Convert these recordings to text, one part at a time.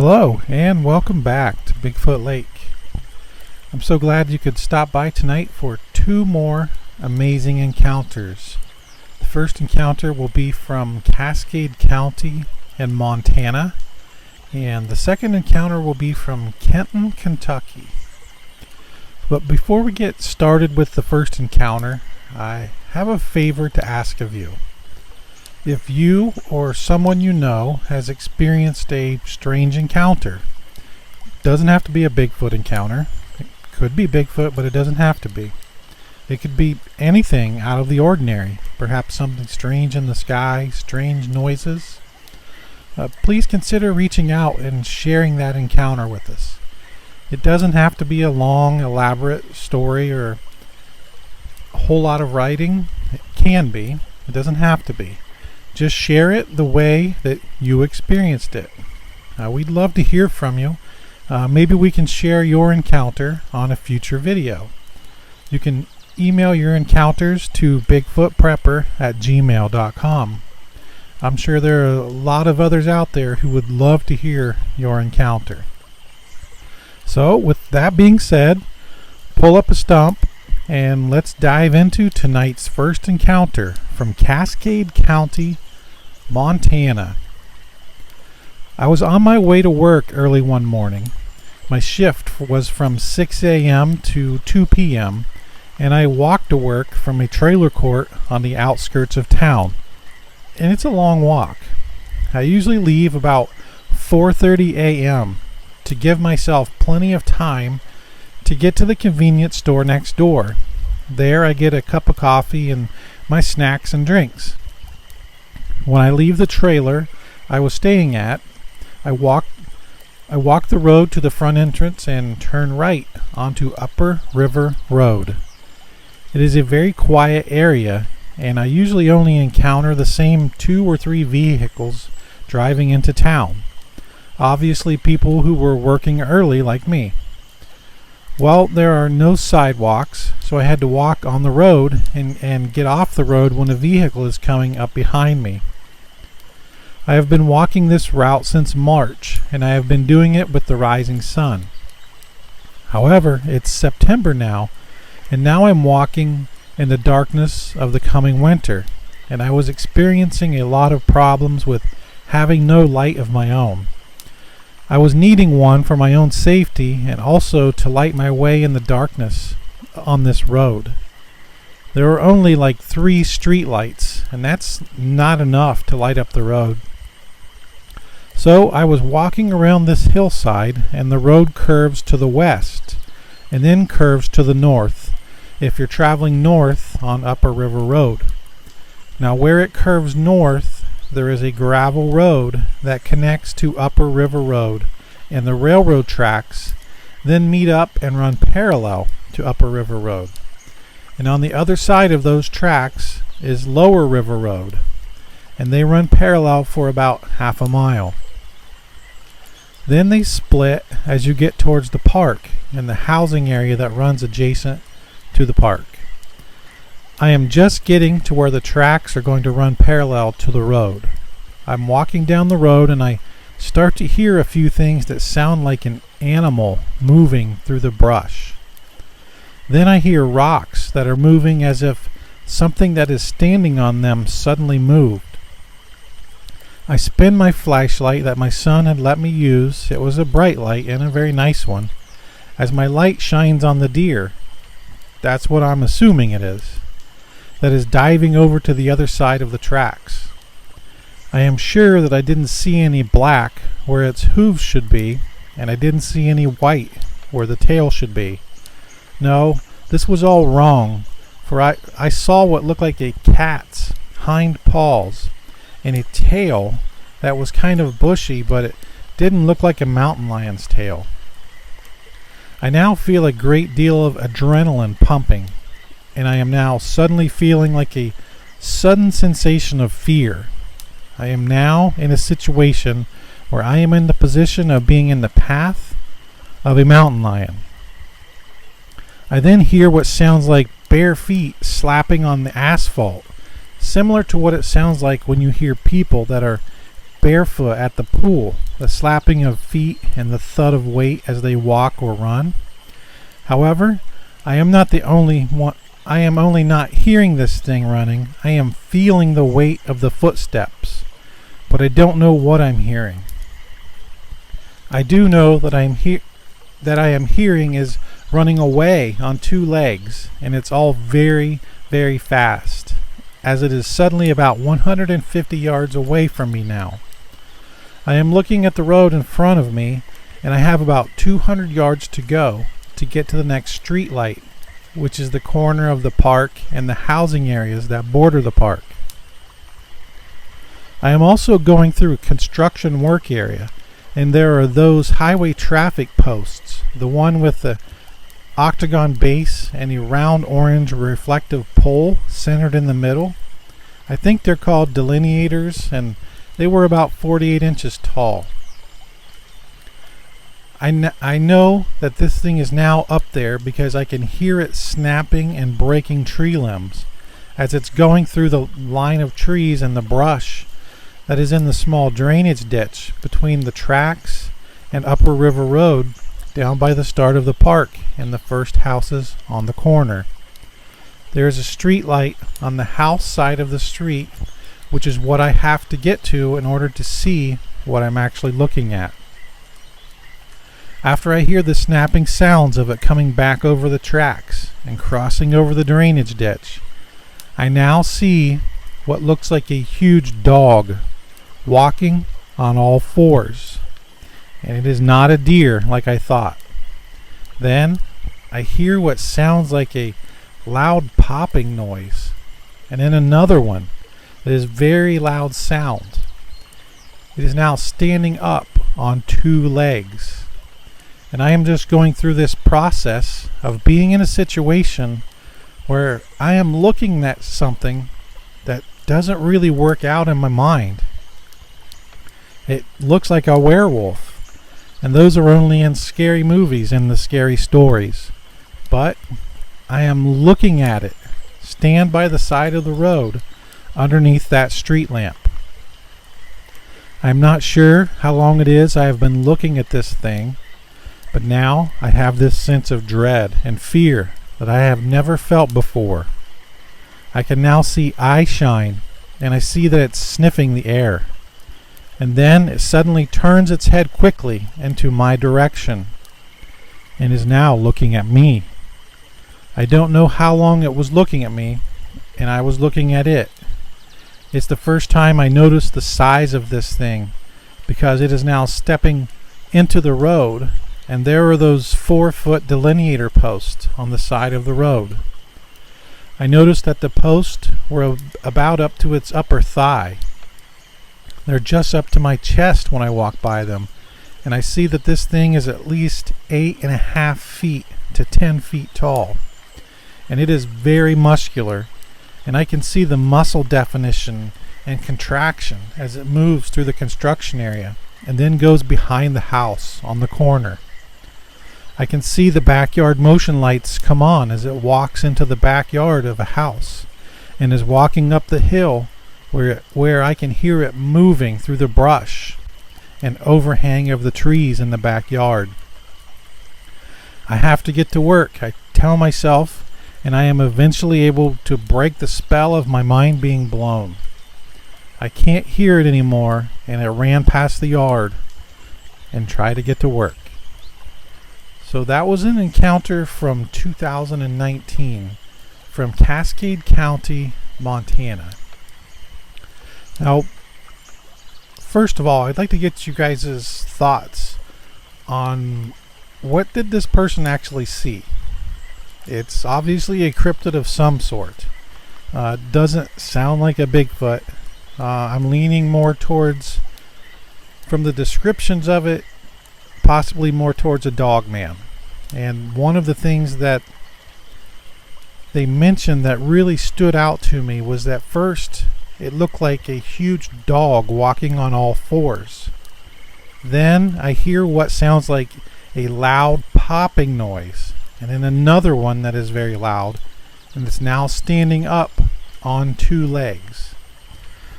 Hello and welcome back to Bigfoot Lake. I'm so glad you could stop by tonight for two more amazing encounters. The first encounter will be from Cascade County in Montana, and the second encounter will be from Kenton, Kentucky. But before we get started with the first encounter, I have a favor to ask of you. If you or someone you know has experienced a strange encounter, it doesn't have to be a Bigfoot encounter. It could be Bigfoot, but it doesn't have to be. It could be anything out of the ordinary, perhaps something strange in the sky, strange noises. Please consider reaching out and sharing that encounter with us. It doesn't have to be a long, elaborate story or a whole lot of writing. It can be. It doesn't have to be. Just share it the way that you experienced it. We'd love to hear from you. Maybe we can share your encounter on a future video. You can email your encounters to bigfootprepper@gmail.com. I'm sure there are a lot of others out there who would love to hear your encounter. So with that being said, pull up a stump and let's dive into tonight's first encounter from Cascade County, Montana. I was on my way to work early one morning. My shift was from 6 a.m. to 2 p.m. and I walked to work from a trailer court on the outskirts of town. And it's a long walk. I usually leave about 4:30 a.m. to give myself plenty of time to get to the convenience store next door. There I get a cup of coffee and my snacks and drinks. When I leave the trailer I was staying at, I walk the road to the front entrance and turn right onto Upper River Road. It is a very quiet area, and I usually only encounter the same 2 or 3 vehicles driving into town. Obviously people who were working early like me. Well, there are no sidewalks, so I had to walk on the road and get off the road when a vehicle is coming up behind me. I have been walking this route since March, and I have been doing it with the rising sun. However, it's September now, and now I'm walking in the darkness of the coming winter, and I was experiencing a lot of problems with having no light of my own. I was needing one for my own safety and also to light my way in the darkness on this road. There were only like 3 street lights, and that's not enough to light up the road. So I was walking around this hillside, and the road curves to the west and then curves to the north if you're traveling north on Upper River Road. Now where it curves north, there is a gravel road that connects to Upper River Road, and the railroad tracks then meet up and run parallel to Upper River Road. And on the other side of those tracks is Lower River Road, and they run parallel for about half a mile. Then they split as you get towards the park and the housing area that runs adjacent to the park. I am just getting to where the tracks are going to run parallel to the road. I'm walking down the road and I start to hear a few things that sound like an animal moving through the brush. Then I hear rocks that are moving as if something that is standing on them suddenly moved. I spin my flashlight that my son had let me use. It was a bright light and a very nice one. As my light shines on the deer, that's what I'm assuming it is, that is diving over to the other side of the tracks. I am sure that I didn't see any black where its hooves should be, and I didn't see any white where the tail should be. No, this was all wrong, for I saw what looked like a cat's hind paws and a tail that was kind of bushy, but it didn't look like a mountain lion's tail. I now feel a great deal of adrenaline pumping, and I am now suddenly feeling like a sudden sensation of fear. I am now in a situation where I am in the position of being in the path of a mountain lion. I then hear what sounds like bare feet slapping on the asphalt, similar to what it sounds like when you hear people that are barefoot at the pool the slapping of feet and the thud of weight as they walk or run. However, I am not the only one. I am only not hearing this thing running. I am feeling the weight of the footsteps, but I don't know what I'm hearing. I do know that I am hearing is running away on two legs, and it's all very, very fast, as it is suddenly about 150 yards away from me now. I am looking at the road in front of me, and I have about 200 yards to go to get to the next street light, which is the corner of the park and the housing areas that border the park. I am also going through a construction work area, and there are those highway traffic posts, the one with the octagon base and a round orange reflective pole centered in the middle. I think they're called delineators, and they were about 48 inches tall. I know that this thing is now up there because I can hear it snapping and breaking tree limbs as it's going through the line of trees and the brush that is in the small drainage ditch between the tracks and Upper River Road down by the start of the park and the first houses on the corner. There is a street light on the house side of the street, which is what I have to get to in order to see what I'm actually looking at. After I hear the snapping sounds of it coming back over the tracks and crossing over the drainage ditch, I now see what looks like a huge dog walking on all fours, and it is not a deer like I thought. Then I hear what sounds like a loud popping noise, and then another one that is very loud sound. It is now standing up on two legs, and I am just going through this process of being in a situation where I am looking at something that doesn't really work out in my mind. It looks like a werewolf, and those are only in scary movies and the scary stories. But I am looking at it stand by the side of the road underneath that street lamp. I'm not sure how long it is I have been looking at this thing, but now I have this sense of dread and fear that I have never felt before. I can now see eye shine, and I see that it's sniffing the air. And then it suddenly turns its head quickly into my direction and is now looking at me. I don't know how long it was looking at me, and I was looking at it. It's the first time I noticed the size of this thing, because it is now stepping into the road, and there are those 4-foot delineator posts on the side of the road. I noticed that the posts were about up to its upper thigh. They're just up to my chest when I walk by them, and I see that this thing is at least 8.5 feet to 10 feet tall, and it is very muscular, and I can see the muscle definition and contraction as it moves through the construction area and then goes behind the house on the corner. I can see the backyard motion lights come on as it walks into the backyard of a house and is walking up the hill where I can hear it moving through the brush and overhang of the trees in the backyard. I have to get to work, I tell myself, and I am eventually able to break the spell of my mind being blown. I can't hear it anymore, and I ran past the yard and tried to get to work. So that was an encounter from 2019 from Cascade County, Montana. Now, first of all, I'd like to get you guys' thoughts on what did this person actually see. It's obviously a cryptid of some sort. Doesn't sound like a Bigfoot. I'm leaning more towards, from the descriptions of it, possibly more towards a Dogman. And one of the things that they mentioned that really stood out to me was that first it looked like a huge dog walking on all fours. Then I hear what sounds like a loud popping noise, and then another one that is very loud, and it's now standing up on two legs.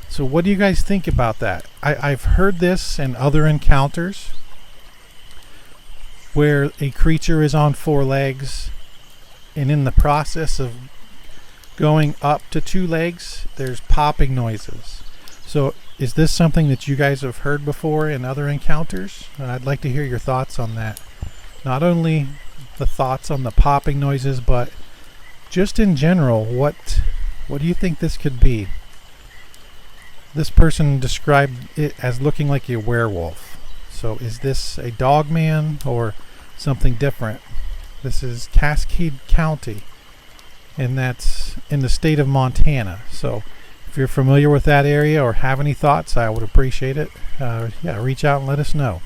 So what do you guys think about that? I've heard this in other encounters where a creature is on 4 legs, and in the process of going up to 2 legs, there's popping noises. So is this something that you guys have heard before in other encounters? I'd like to hear your thoughts on that. Not only the thoughts on the popping noises, but just in general, what do you think this could be? This person described it as looking like a werewolf. So is this a Dogman or something different? This is Cascade County, and that's in the state of Montana. So if you're familiar with that area or have any thoughts, I would appreciate it. Reach out and let us know.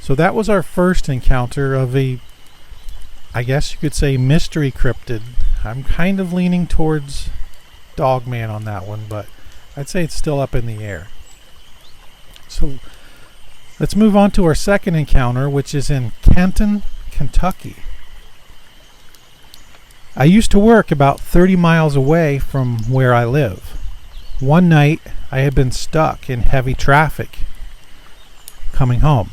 So that was our first encounter of a, I guess you could say, mystery cryptid. I'm kind of leaning towards Dogman on that one, but I'd say it's still up in the air. So let's move on to our second encounter, which is in Kenton, Kentucky. I used to work about 30 miles away from where I live. One night, I had been stuck in heavy traffic coming home.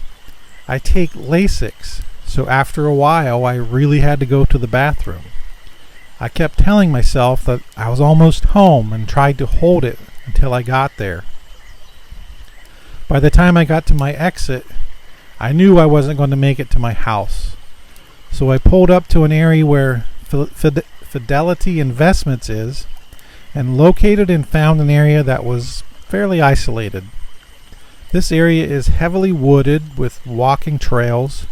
I take Lasix, so after a while, I really had to go to the bathroom. I kept telling myself that I was almost home and tried to hold it until I got there. By the time I got to my exit, I knew I wasn't going to make it to my house. So I pulled up to an area where Fidelity Investments is, and located and found an area that was fairly isolated. This area is heavily wooded with walking trails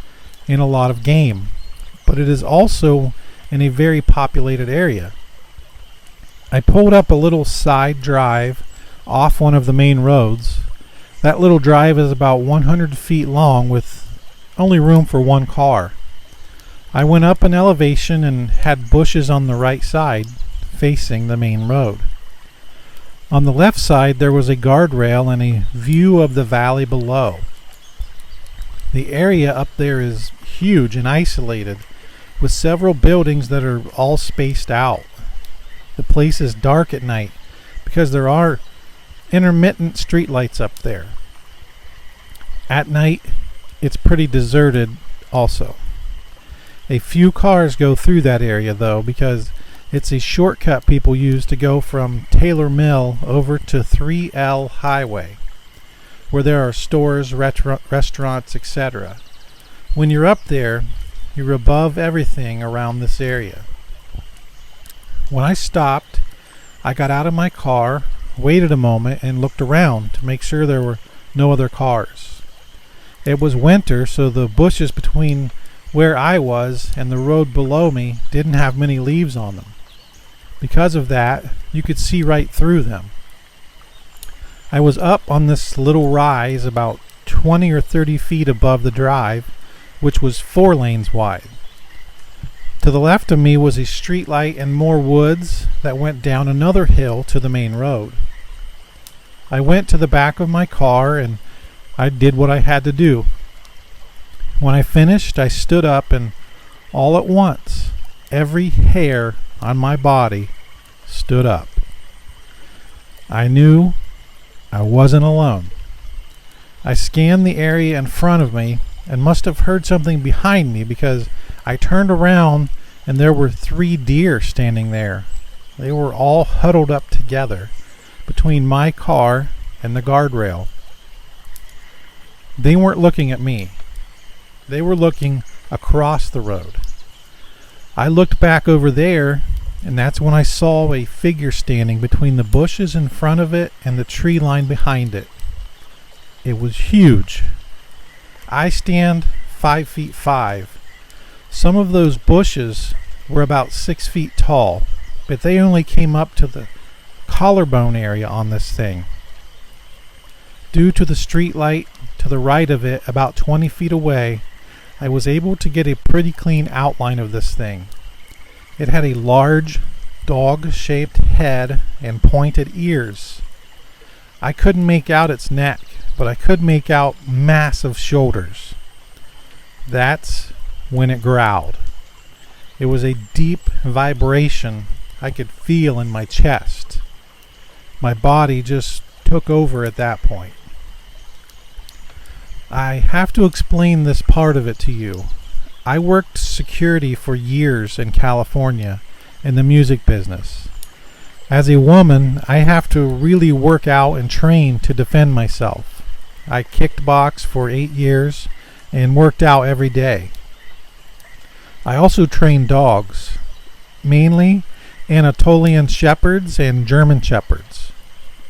and a lot of game, but it is also in a very populated area. I pulled up a little side drive off one of the main roads. That little drive is about 100 feet long with only room for 1 car. I went up an elevation and had bushes on the right side facing the main road. On the left side there was a guardrail and a view of the valley below. The area up there is huge and isolated, with several buildings that are all spaced out. The place is dark at night because there are intermittent streetlights up there. At night, it's pretty deserted also. A few cars go through that area though, because it's a shortcut people use to go from Taylor Mill over to 3L Highway, where there are stores, restaurants, etc. When you're up there, you're above everything around this area. When I stopped, I got out of my car, waited a moment, and looked around to make sure there were no other cars. It was winter, so the bushes between where I was and the road below me didn't have many leaves on them. Because of that, you could see right through them. I was up on this little rise about 20 or 30 feet above the drive, which was 4 lanes wide. To the left of me was a street light and more woods that went down another hill to the main road. I went to the back of my car and I did what I had to do. When I finished, I stood up and all at once, every hair on my body stood up. I knew I wasn't alone. I scanned the area in front of me and must have heard something behind me, because I turned around and there were 3 deer standing there. They were all huddled up together between my car and the guardrail. They weren't looking at me. They were looking across the road. I looked back over there, and that's when I saw a figure standing between the bushes in front of it and the tree line behind it. It was huge. I stand 5'5". Some of those bushes were about 6 feet tall, but they only came up to the collarbone area on this thing. Due to the street light to the right of it, about 20 feet away, I was able to get a pretty clean outline of this thing. It had a large, dog-shaped head and pointed ears. I couldn't make out its neck, but I could make out massive shoulders. That's when it growled. It was a deep vibration I could feel in my chest. My body just took over at that point. I have to explain this part of it to you. I worked security for years in California in the music business. As a woman, I have to really work out and train to defend myself. I kicked box for 8 years and worked out every day. I also trained dogs, mainly Anatolian Shepherds and German Shepherds.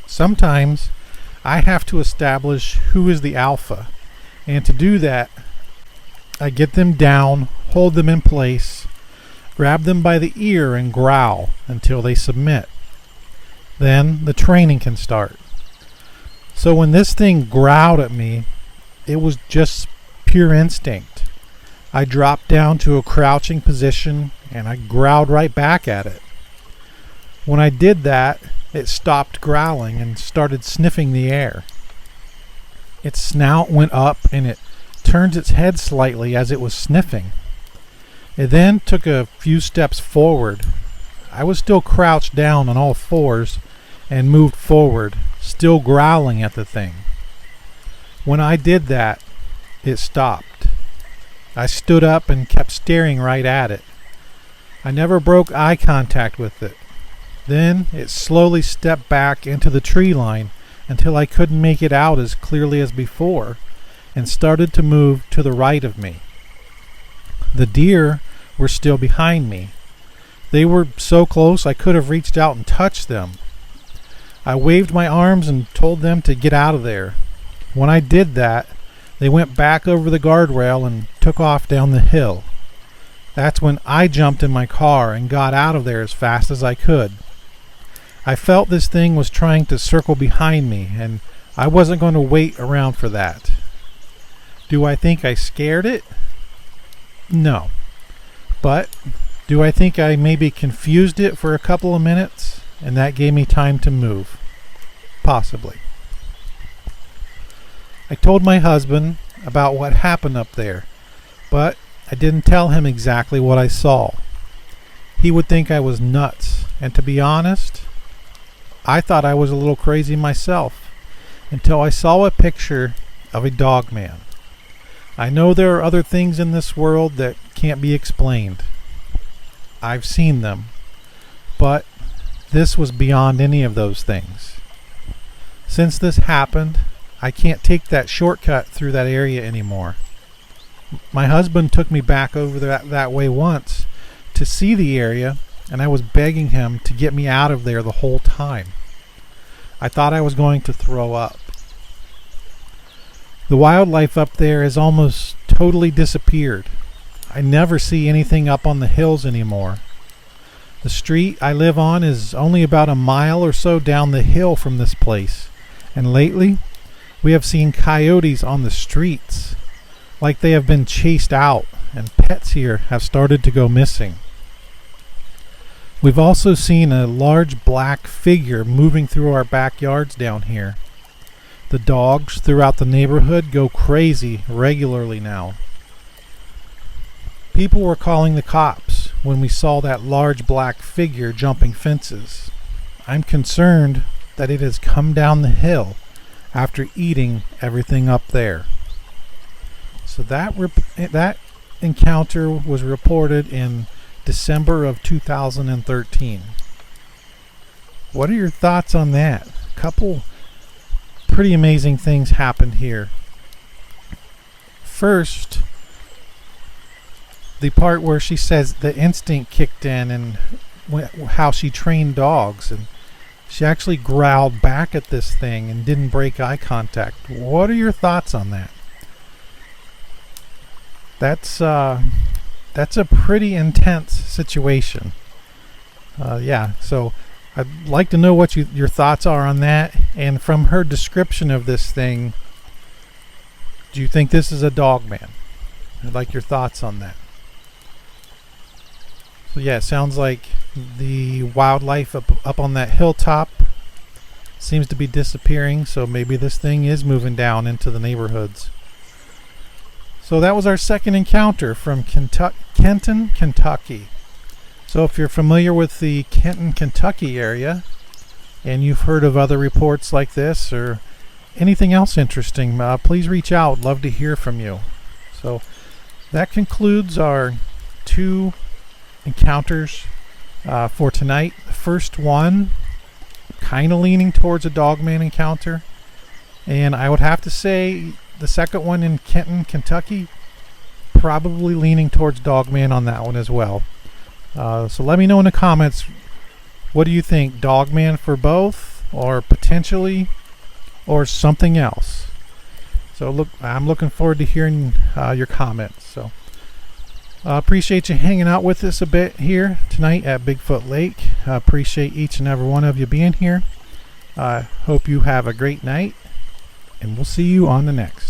Sometimes I have to establish who is the alpha, and to do that, I get them down, hold them in place, grab them by the ear and growl until they submit. Then the training can start. So when this thing growled at me, it was just pure instinct. I dropped down to a crouching position and I growled right back at it. When I did that, it stopped growling and started sniffing the air. Its snout went up and it turned its head slightly as it was sniffing. It then took a few steps forward. I was still crouched down on all fours and moved forward, still growling at the thing. When I did that, it stopped. I stood up and kept staring right at it. I never broke eye contact with it. Then it slowly stepped back into the tree line until I couldn't make it out as clearly as before, and started to move to the right of me. The deer were still behind me. They were so close I could have reached out and touched them. I waved my arms and told them to get out of there. When I did that, they went back over the guardrail and took off down the hill. That's when I jumped in my car and got out of there as fast as I could. I felt this thing was trying to circle behind me, and I wasn't going to wait around for that. Do I think I scared it? No. But do I think I maybe confused it for a couple of minutes, and that gave me time to move? Possibly. I told my husband about what happened up there, but I didn't tell him exactly what I saw. He would think I was nuts, and to be honest, I thought I was a little crazy myself until I saw a picture of a Dogman. I know there are other things in this world that can't be explained. I've seen them, but this was beyond any of those things. Since this happened, I can't take that shortcut through that area anymore. My husband took me back over that way once to see the area, and I was begging him to get me out of there the whole time. I thought I was going to throw up. The wildlife up there has almost totally disappeared. I never see anything up on the hills anymore. The street I live on is only about a mile or so down the hill from this place, and lately we have seen coyotes on the streets, like they have been chased out, and pets here have started to go missing. We've also seen a large black figure moving through our backyards down here. The dogs throughout the neighborhood go crazy regularly now. People were calling the cops when we saw that large black figure jumping fences. I'm concerned that it has come down the hill after eating everything up there. So that encounter was reported in December of 2013. What are your thoughts on that? A couple pretty amazing things happened here. First, the part where she says the instinct kicked in and how she trained dogs, and she actually growled back at this thing and didn't break eye contact. What are your thoughts on that? That's a pretty intense situation. So I'd like to know what your thoughts are on that. And from her description of this thing, do you think this is a Dogman? I'd like your thoughts on that. So yeah, it sounds like the wildlife up on that hilltop seems to be disappearing, so maybe this thing is moving down into the neighborhoods. So that was our second encounter from Kenton, Kentucky. So if you're familiar with the Kenton, Kentucky area, and you've heard of other reports like this or anything else interesting, please reach out. Love to hear from you. So that concludes our 2 encounters for tonight. The first one kind of leaning towards a Dogman encounter, and I would have to say the second one in Kenton, Kentucky, probably leaning towards Dogman on that one as well. So let me know in the comments, what do you think? Dogman for both, or potentially, or something else? So look, I'm looking forward to hearing your comments. So appreciate you hanging out with us a bit here tonight at Bigfoot Lake. Appreciate each and every one of you being here. Hope you have a great night, and we'll see you on the next.